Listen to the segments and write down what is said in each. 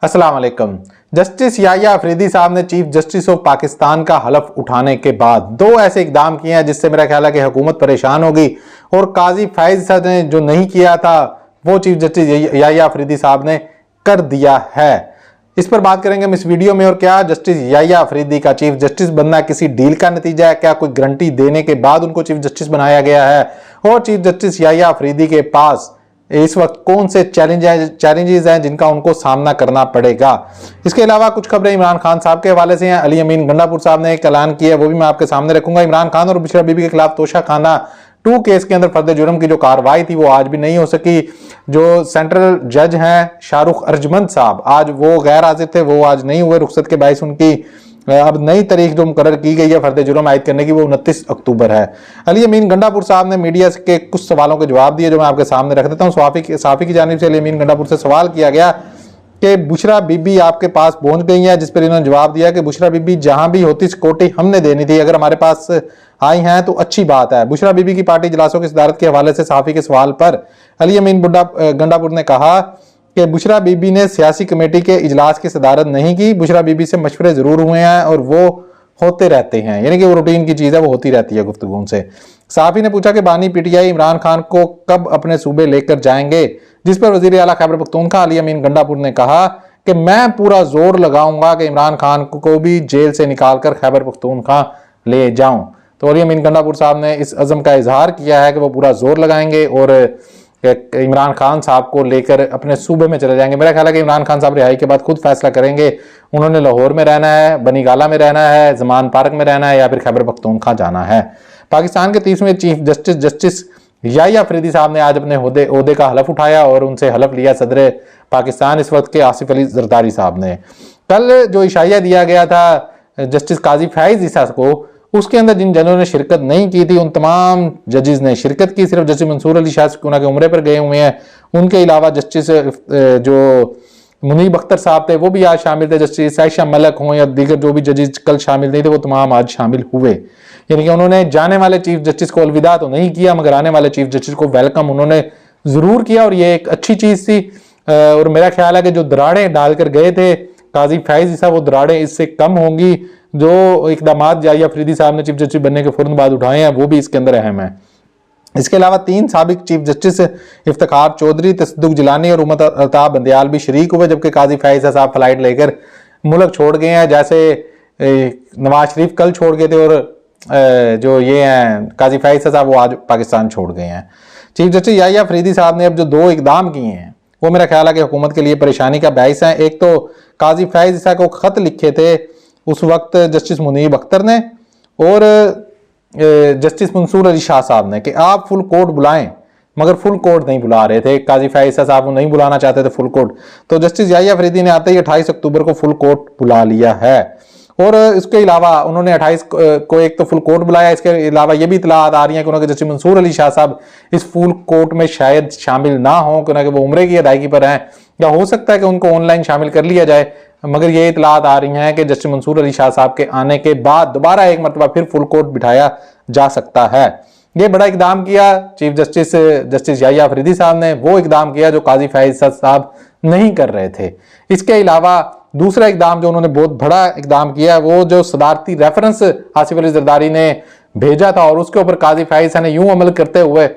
अस्सलाम वालेकुम। जस्टिस याह्या अफरीदी साहब ने चीफ जस्टिस ऑफ पाकिस्तान का हलफ उठाने के बाद दो ऐसे इकदाम किए हैं जिससे मेरा ख्याल है कि हुकूमत परेशान होगी। और काजी फैज साहब ने जो नहीं किया था वो चीफ जस्टिस याह्या अफरीदी साहब ने कर दिया है। इस पर बात करेंगे हम इस वीडियो में। और क्या जस्टिस याह्या अफरीदी का चीफ जस्टिस बनना किसी डील का नतीजा है? क्या कोई गारंटी देने के बाद उनको चीफ जस्टिस बनाया गया है? और चीफ जस्टिस याह्या अफरीदी के पास इस वक्त कौन से चैलेंजेस हैं जिनका उनको सामना करना पड़ेगा? इसके अलावा कुछ खबरें इमरान खान साहब के हवाले से हैं। अली अमीन गंडापुर साहब ने एक ऐलान किया, वो भी मैं आपके सामने रखूंगा। इमरान खान और बुशरा बीबी के खिलाफ तोशाखाना 2 केस के अंदर फर्द जुर्म की जो कार्रवाई थी वो आज भी नहीं हो सकी। जो सेंट्रल जज हैं शाहरुख अर्जमंद साहब, आज वो गैर हाजिर थे, वो आज नहीं हुए। रुखसत के बायस उनकी अब नई तारीख जो मुकर्रर की गई है फर्द जुर्म आयद करने की वो 29 अक्टूबर है। अली अमीन गंडापुर साहब ने मीडिया के कुछ सवालों के जवाब दिए जो मैं आपके सामने रख देता हूँ। साफी की जानिब से अली अमीन गंडापुर से सवाल किया गया कि बुशरा बीबी आपके पास पहुंच गई है, जिस पर इन्होंने जवाब दिया कि बुशरा बीबी जहां भी होती सिक्योरिटी हमने देनी थी, अगर हमारे पास आई हैं तो अच्छी बात है। बुशरा बीबी की पार्टी इजलासों की सदारत के हवाले से साफी के सवाल पर अली अमीन गंडापुर ने कहा कि बुशरा बीबी ने सियासी कमेटी के इजलास की सदारत नहीं की। बुशरा बीबी से मशवरे जरूर हुए हैं और वो होते रहते हैं, यानी कि वो रूटीन की चीज है, वो होती रहती है गुफ्तगू से। साफी ने पूछा कि बानी पीटीआई इमरान खान को कब अपने सूबे लेकर जाएंगे, जिस पर वजीर आला खैबर पख्तूनख्वा अली अमीन गंडापुर ने कहा कि मैं पूरा जोर लगाऊंगा कि इमरान खान को भी जेल से निकालकर खैबर पख्तूनख्वा ले जाऊं। तो अली अमीन गंडापुर साहब ने इस अज़म का इजहार किया है कि वो पूरा जोर लगाएंगे और इमरान खान साहब को लेकर अपने सूबे में चले जाएंगे। मेरा ख्याल है कि इमरान खान साहब रिहाई के बाद खुद फैसला करेंगे, उन्होंने लाहौर में रहना है, बनीगाला में रहना है, जमान पार्क में रहना है या फिर खैबर पख्तूनख्वा जाना है। पाकिस्तान के 30वें चीफ जस्टिस याह्या अफरीदी साहब ने आज अपने ओहदे का हलफ उठाया और उनसे हलफ लिया सदर पाकिस्तान इस वक्त के आसिफ अली जरदारी साहब ने। कल जो इशाया दिया गया था जस्टिस काजी फैज ईसा को, उसके अंदर जिन जजों ने शिरकत नहीं की थी उन तमाम जजेस ने शिरकत की। सिर्फ जस्टिस मंसूर अली शाह के उम्रे पर गए हुए हैं, उनके अलावा जस्टिस जो मुनीब अख्तर साहब थे वो भी आज शामिल थे। जस्टिस आयशा मलिक हों या दीगर जो भी जजेस कल शामिल नहीं थे वो तमाम आज शामिल हुए। यानी कि उन्होंने जाने वाले चीफ जस्टिस को अलविदा तो नहीं किया मगर आने वाले चीफ जस्टिस को वेलकम उन्होंने जरूर किया और ये एक अच्छी चीज थी। और मेरा ख्याल है कि जो दराड़ें डालकर गए थे काजी फैज ईसा, वो दराड़ें इससे कम होंगी। जो इकदाम याह्या अफरीदी साहब ने चीफ जस्टिस बनने के फौरन बाद उठाए हैं वो भी इसके अंदर अहम है। इसके अलावा 3 साबिक चीफ जस्टिस इफ्तिखार चौधरी, तसद्दुक जिलानी और उमर अल्ताफ बंदयाल भी शरीक हुए, जबकि काजी फैज साहब फ्लाइट लेकर मुल्क छोड़ गए हैं। जैसे नवाज शरीफ कल छोड़ गए थे और जो ये हैं काजी फैज साहब वो आज पाकिस्तान छोड़ गए हैं। चीफ जस्टिस याह्या अफरीदी साहब ने अब जो 2 इकदाम किए हैं वो मेरा ख्याल है कि हुकूमत के लिए परेशानी का बाइस है। एक तो काजी फैज ईसा को खत लिखे थे उस वक्त जस्टिस मुनीब अख्तर ने और जस्टिस मंसूर अली शाह साहब ने कि आप फुल कोर्ट बुलाएं, मगर फुल कोर्ट नहीं बुला रहे थे। काजी फैज साहब वो नहीं बुलाना चाहते थे फुल कोर्ट, तो जस्टिस याह्या अफरीदी ने आते ही 28 अक्टूबर को फुल कोर्ट बुला लिया है। और इसके अलावा उन्होंने 28 को एक तो फुल कोर्ट बुलाया, इसके अलावा ये भी इतलात आ रही है कि उन्होंने जस्टिस मंसूर अली शाह साहब इस फुल कोर्ट में शायद शामिल ना हो क्योंकि वो उम्रे की अदायगी पर हैं, या हो सकता है कि उनको ऑनलाइन शामिल कर लिया जाए। मगर ये इतलात आ रही हैं कि जस्टिस मंसूर अली शाह साहब के आने के बाद दोबारा एक मरतबा फिर फुल कोर्ट बिठाया जा सकता है। ये बड़ा इकदाम किया चीफ जस्टिस याह्या अफरीदी साहब ने, वो इकदाम किया जो काजी फैज साहब नहीं कर रहे थे। इसके अलावा दूसरा इकदाम जो उन्होंने बहुत बड़ा इकदाम किया वो जो सदारती रेफरेंस आसिफ अली जरदारी ने भेजा था और उसके ऊपर काजी फैज ने यूं अमल करते हुए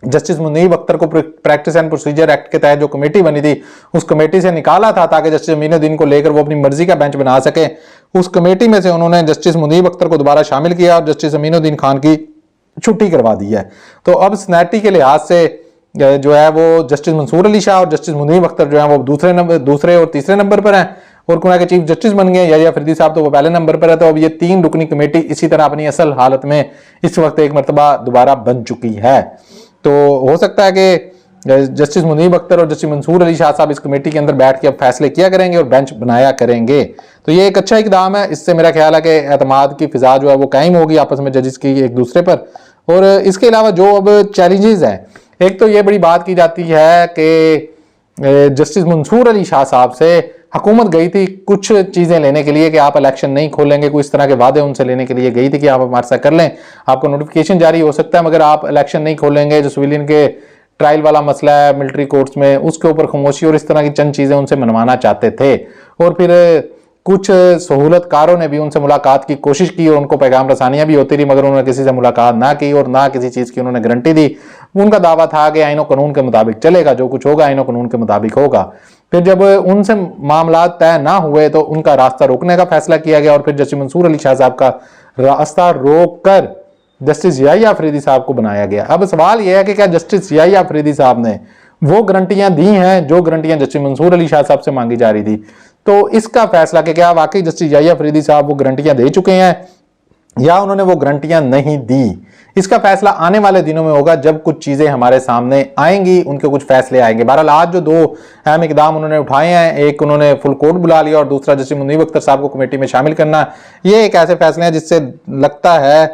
जस्टिस मुनीब अख्तर को प्रैक्टिस एंड प्रोसीजर एक्ट के तहत जो कमेटी बनी थी उस कमेटी से निकाला था ताकि जस्टिस अमीनुद्दीन को लेकर वो अपनी मर्जी का बेंच बना सके। उस कमेटी में से उन्होंने जस्टिस मुनीब अख्तर को दोबारा शामिल किया और जस्टिस अमीनुद्दीन खान की छुट्टी करवा दी है। तो अब स्नैटी के लिहाज से जो है वो जस्टिस मंसूर अली शाह और जस्टिस मुनीब अख्तर जो है वो दूसरे और तीसरे नंबर पर हैं और कुना के चीफ जस्टिस बन गए। याह्या अफरीदी साहब तो वो पहले नंबर पर है। तो अब ये 3 रुकनी कमेटी इसी तरह अपनी असल हालत में इस वक्त एक मरतबा दोबारा बन चुकी है। तो हो सकता है कि जस्टिस मुनीब अख्तर और जस्टिस मंसूर अली शाह साहब इस कमेटी के अंदर बैठ के अब फैसले किया करेंगे और बेंच बनाया करेंगे। तो ये एक अच्छा इकदाम है, इससे मेरा ख्याल है कि एतमाद की फिजा जो है वो कायम होगी आपस में जजेस की एक दूसरे पर। और इसके अलावा जो अब चैलेंजेस हैं, एक तो ये बड़ी बात की जाती है कि जस्टिस मंसूर अली शाह साहब से हुकूमत गई थी कुछ चीजें लेने के लिए कि आप इलेक्शन नहीं खोलेंगे, कुछ इस तरह के वादे उनसे लेने के लिए गई थी कि आप हमारे साथ कर लें, आपको नोटिफिकेशन जारी हो सकता है मगर आप इलेक्शन नहीं खोलेंगे, जो सिविलियन के ट्रायल वाला मसला है मिलिट्री कोर्ट्स में, उसके ऊपर खामोशी और इस तरह की चंद चीज़ें उनसे मनवाना चाहते थे। और फिर कुछ सहूलतकारों ने भी उनसे मुलाकात की कोशिश की और उनको पैगाम रसानियाँ भी होती रही, मगर उन्होंने किसी से मुलाकात ना की और ना किसी चीज़ की उन्होंने गारंटी दी। उनका दावा था कि आईन कानून के मुताबिक चलेगा, जो कुछ होगा आईन कानून के मुताबिक होगा। फिर जब उनसे मामला तय ना हुए तो उनका रास्ता रोकने का फैसला किया गया और फिर जस्टिस मंसूर अली शाह साहब का रास्ता रोक कर जस्टिस याहिया अफरीदी साहब को बनाया गया। अब सवाल यह है कि क्या जस्टिस याहिया अफरीदी साहब ने वो गारंटियां दी हैं जो गारंटियां जस्टिस मंसूर अली शाह साहब से मांगी जा रही थी? तो इसका फैसला कि क्या वाकई जस्टिस याहिया अफरीदी साहब वो गारंटियां दे चुके हैं या उन्होंने वो गारंटियां नहीं दी, इसका फैसला आने वाले दिनों में होगा जब कुछ चीजें हमारे सामने आएंगी, उनके कुछ फैसले आएंगे। बहरहाल आज जो दो अहम इकदाम उन्होंने उठाए हैं, एक उन्होंने फुल कोर्ट बुला लिया और दूसरा जस्टिस मुनीब अख्तर साहब को कमेटी में शामिल करना, ये एक ऐसे फैसले हैं जिससे लगता है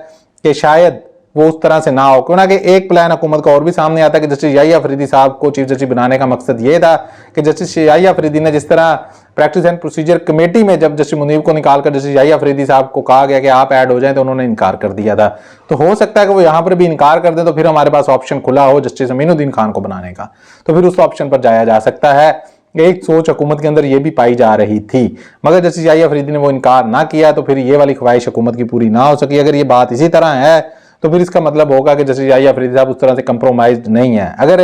कि शायद वो उस तरह से ना हो। क्यों ना कि एक प्लान हुकूमत का और भी सामने आता है कि जस्टिस याहिया अफरीदी साहब को चीफ जस्टिस बनाने का मकसद ये था कि जस्टिस याहिया अफरीदी ने जिस तरह प्रैक्टिस एंड प्रोसीजर कमेटी में जब जस्टिस मुनीब को निकालकर जस्टिस याहिया अफरीदी साहब को कहा गया कि आप ऐड हो जाएं तो उन्होंने इनकार कर दिया था। तो हो सकता है कि वो यहाँ पर भी इनकार कर दें तो फिर हमारे पास ऑप्शन खुला हो जस्टिस अमीनुद्दीन खान को बनाने का, तो फिर उस ऑप्शन पर जाया जा सकता है। एक सोच हुकूमत के अंदर ये भी पाई जा रही थी, मगर जस्टिस याहिया अफरीदी ने वो इनकार ना किया तो फिर ये वाली ख्वाहिश हुकूमत की पूरी ना हो सकी। अगर ये बात इसी तरह है तो फिर इसका मतलब होगा कि जस्टिस याहिया अफरीदी साहब उस तरह से कंप्रोमाइज नहीं है। अगर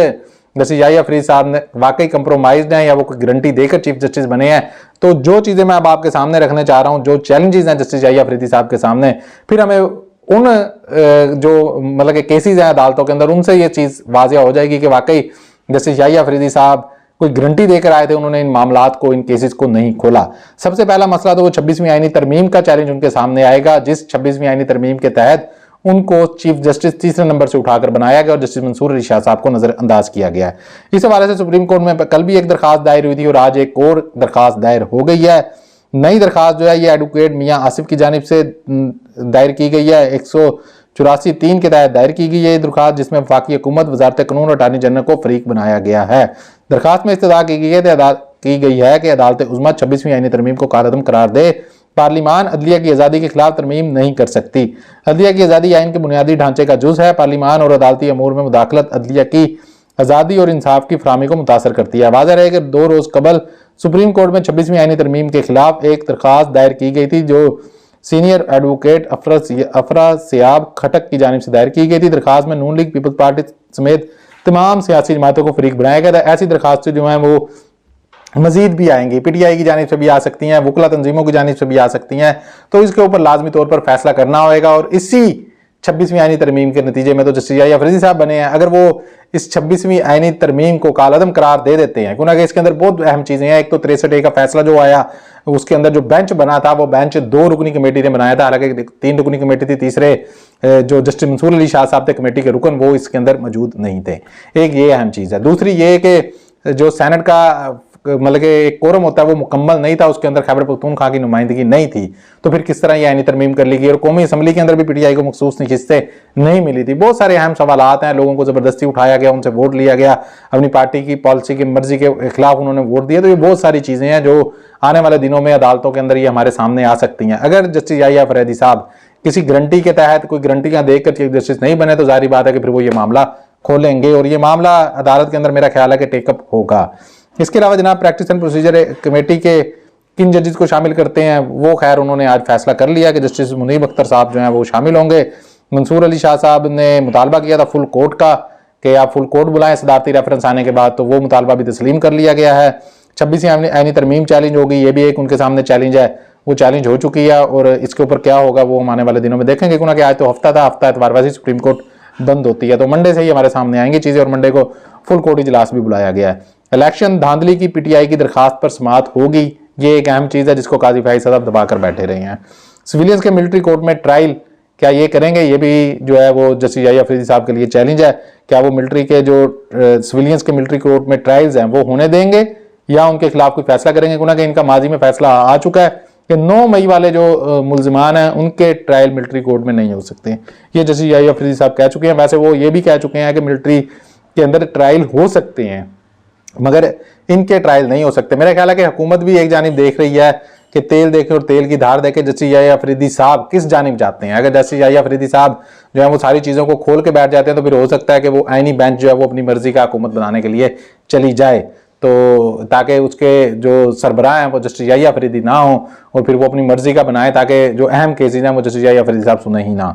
जस्टिस याहिया अफरीदी साहब ने वाकई कंप्रोमाइज हैं या वो कोई गारंटी देकर चीफ जस्टिस बने हैं, तो जो चीजें मैं अब आपके सामने रखने चाह रहा हूं, जो चैलेंजेस हैं जस्टिस याहिया अफरीदी साहब के सामने, फिर हमें उन जो मतलब के केसेज हैं अदालतों के अंदर उनसे ये चीज वाजिया हो जाएगी कि वाकई जस्टिस याहिया अफरीदी साहब कोई गारंटी देकर आए थे, उन्होंने इन मामलात को, इन केसेस को नहीं खोला। सबसे पहला मसला तो वो 26वीं आईनी तरमीम का चैलेंज उनके सामने आएगा, जिस 26वीं आईनी तरमीम के तहत उनको चीफ जस्टिस तीसरे नंबर से उठाकर बनाया गया और जस्टिस मंसूर अली शाह साहब को नजरअंदाज किया गया है। इस हवाले से सुप्रीम कोर्ट में कल भी एक दरखास्त दायर हुई थी और आज एक और दरखास्त दायर हो गई है। नई दरखास्त जो है ये एडवोकेट मियां आसिफ की जानिब से दायर की गई है, 184(3) के तहत दायर की गई है दरखास्त, जिसमें वफाकी हुकूमत, वजारत कानून और अटार्नी जनरल को फरीक बनाया गया है। दरखास्त में इस्तदा की गई है कि अदालत उज़्मा 26वीं आईनी तरमीम को कारअदम करार दे। पार्लिमान अदलिया की आज़ादी के खिलाफ तरमीम नहीं कर सकती। अदलिया की आज़ादी आइन के बुनियादी ढांचे का जुज़ है। पार्लिमान और अदालती अमूर में मुदाखलत अदलिया की आज़ादी और इंसाफ की फराहमी को मुतासर करती है। वाज़ेह है कि 2 रोज़ कबल सुप्रीम कोर्ट में 26वीं आईनी तरमीम के खिलाफ एक दरखास्त दायर की गई थी जो सीनियर एडवोकेट अफरा सियाब खटक की जानिब से दायर की गई थी। दरखास्त में नून लीग, पीपल्स पार्टी समेत तमाम सियासी जमातों को फरीक बनाया गया था। ऐसी दरखास्तें जो हैं वो मजीद भी आएंगी, पीटीआई की जानिब से भी आ सकती हैं, वकला तंजीमों की जानिब से भी आ सकती हैं, तो इसके ऊपर लाजमी तौर पर फैसला करना होगा। और इसी 26वीं आईनी तरमीम के नतीजे में तो जस्टिस याहिया अफरीदी साहब बने हैं। अगर वो इस 26वीं आईनी तरमीम को कालअदम करार दे देते हैं, क्योंकि इसके अंदर बहुत अहम चीजें हैं। एक तो 63A का फैसला जो आया, उसके अंदर जो बेंच बना था वो बेंच 2 रुकनी कमेटी ने बनाया था, हालांकि 3 रुकनी कमेटी थी। तीसरे जो जस्टिस मंसूर अली शाह साहब थे कमेटी के रुकन, वो इसके अंदर मौजूद नहीं थे। एक ये अहम चीज है। दूसरी ये कि जो सेनेट का मतलब कि एक कोरम होता है वो मुकम्मल नहीं था, उसके अंदर खैबर पख्तूनख्वा की नुमाइंदगी नहीं थी, तो फिर किस तरह ये आईनी तरमीम कर ली गई। और कौमी असम्बली के अंदर भी पीटीआई को मखसूस नशिस्तें नहीं मिली थी। बहुत सारे अहम सवालात हैं, लोगों को जबरदस्ती उठाया गया, उनसे वोट लिया गया, अपनी पार्टी की पॉलिसी की मर्जी के खिलाफ उन्होंने वोट दिया। तो ये बहुत सारी चीजें हैं जो आने वाले दिनों में अदालतों के अंदर ये हमारे सामने आ सकती हैं। अगर जस्टिस याहिया अफरीदी साहब किसी गारंटी के तहत कोई गारंटियां देकर चीफ जस्टिस नहीं बने तो जाहिर बात है कि फिर वो ये मामला खोलेंगे और ये मामला अदालत के अंदर मेरा ख्याल है कि टेकअप होगा। इसके अलावा जनाब प्रैक्टिस एंड प्रोसीजर कमेटी के किन जजेस को शामिल करते हैं वो खैर उन्होंने आज फैसला कर लिया कि जस्टिस मुनीब अख्तर साहब जो हैं वो शामिल होंगे। मंसूर अली शाह साहब ने मुतालबा किया था फुल कोर्ट का कि आप फुल कोर्ट बुलाएं सदारती रेफरेंस आने के बाद, तो वो मुतालबा भी तस्लीम कर लिया गया है। 26वीं आईनी तरमीम चैलेंज होगी, ये भी एक उनके सामने चैलेंज है, वो चैलेंज हो चुकी है और इसके ऊपर क्या होगा वो हम आने वाले दिनों में देखेंगे। क्योंकि आज तो हफ्ता था, हफ्ता एतवार वैसे सुप्रीम कोर्ट बंद होती है, तो मंडे से ही हमारे सामने आएंगी चीजें और मंडे को फुल कोर्ट इजलास भी बुलाया गया है। इलेक्शन धांधली की पीटीआई की दरखास्त पर समाअत होगी, ये एक अहम चीज है जिसको काजी फाइज साहब दबाकर बैठे रहे हैं। सिविलियंस के मिलिट्री कोर्ट में ट्रायल क्या ये करेंगे, ये भी जो है वो जस्टिस याहिया अफरीदी साहब के लिए चैलेंज है। क्या वो मिलिट्री के जो सिविलियंस के मिलिट्री कोर्ट में ट्रायल्स हैं वो होने देंगे या उनके खिलाफ कोई फैसला करेंगे। क्योंकि इनका माजी में फैसला आ चुका है कि 9 मई वाले जो मुलजिमान हैं उनके ट्रायल मिलिट्री कोर्ट में नहीं हो सकते। ये जस्टिस याहिया अफरीदी साहब कह चुके हैं। वैसे वो ये भी कह चुके हैं कि मिलिट्री के अंदर ट्रायल हो सकते हैं मगर इनके ट्रायल नहीं हो सकते। मेरा ख्याल है कि हुकूमत भी एक जानिब देख रही है कि तेल देखे और तेल की धार देखे जस्टिस याहिया अफरीदी साहब किस जानिब जाते हैं। अगर जस्टिस याहिया अफरीदी साहब जो है वो सारी चीज़ों को खोल के बैठ जाते हैं तो फिर हो सकता है कि वो आईनी बेंच जो है वो अपनी मर्जी का हुकूमत बनाने के लिए चली जाए, तो ताकि उसके जो सरबराह हैं वो जस्टिस याहिया अफरीदी ना हो और फिर वो अपनी मर्जी का बनाए ताकि जो अहम केसेज हैं वो जस्टिस याहिया अफरीदी साहब सुने ही ना।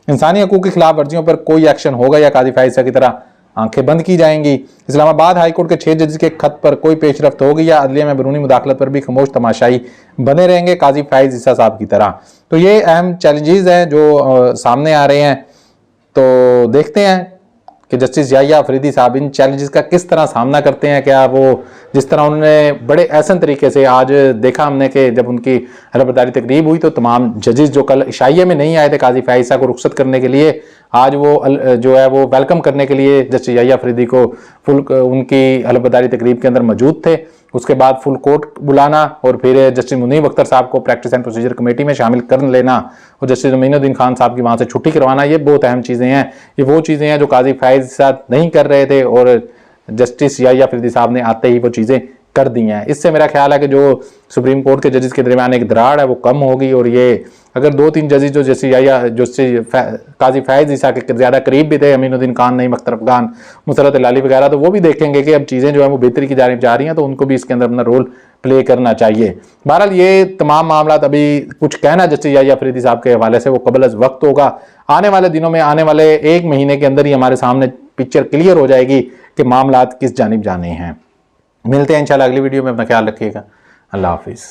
इंसानी हकूक़ की खिलाफ वर्जियों पर कोई एक्शन होगा या काजी फायद ईसा की तरह आंखें बंद की जाएंगी। इस्लामाबाद हाईकोर्ट के 6 जजेस के खत पर कोई पेशरफ्त होगी या अदलिया में बैरूनी मुदाखलत पर भी खामोश तमाशाई बने रहेंगे काजी फायद ईसा साहब की तरह। तो ये अहम चैलेंजेस हैं जो सामने आ रहे हैं। तो देखते हैं कि जस्टिस याहिया अफरीदी साहब इन चैलेंजेस का किस तरह सामना करते हैं। क्या वो जिस तरह उन्होंने बड़े एहसन तरीके से आज देखा हमने कि जब उनकी हलफबर्दारी तकरीब हुई तो तमाम जजेस जो कल इशाइये में नहीं आए थे काजी फायद ईसा को रुखसत करने के लिए, आज वो जो है वो वेलकम करने के लिए जस्टिस याहिया अफरीदी को फुल उनकी हलफबर्दारी तकरीब के अंदर मौजूद थे। उसके बाद फुल कोर्ट बुलाना और फिर जस्टिस मुनीब अख्तर साहब को प्रैक्टिस एंड प्रोसीजर कमेटी में शामिल कर लेना और जस्टिस अमीनुद्दीन खान साहब की वहाँ से छुट्टी करवाना, ये बहुत अहम चीज़ें हैं। ये वो चीज़ें हैं जो काजी फायद ईसा नहीं कर रहे थे और जस्टिस याहिया अफरीदी साहब ने आते ही वो चीज़ें कर दी हैं। इससे मेरा ख्याल है कि जो सुप्रीम कोर्ट के जजेस के दरमियान एक दरार है वो कम होगी और ये अगर 2-3 जजेस जो जस्टिस काजी फायद ईसा के ज़्यादा करीब भी थे, अमीनुद्दीन खान, नईम अख्तर अफगान, मुसरत लाली वगैरह, तो वो भी देखेंगे कि अब चीज़ें जो है वो बेहतरी की जानिब जा रही हैं तो उनको भी इसके अंदर अपना रोल प्ले करना चाहिए। बहरहाल ये तमाम मामला अभी कुछ कहना जस्टिस याहिया अफरीदी साहब के हवाले से वो कबल अज़ वक्त होगा। आने वाले दिनों में, आने वाले 1 महीने के अंदर ही हमारे सामने पिक्चर क्लियर हो जाएगी कि मामलात किस जानिब जाने हैं। मिलते हैं इंशाल्लाह अगली वीडियो में। अपना ख्याल रखिएगा। अल्लाह हाफिज़।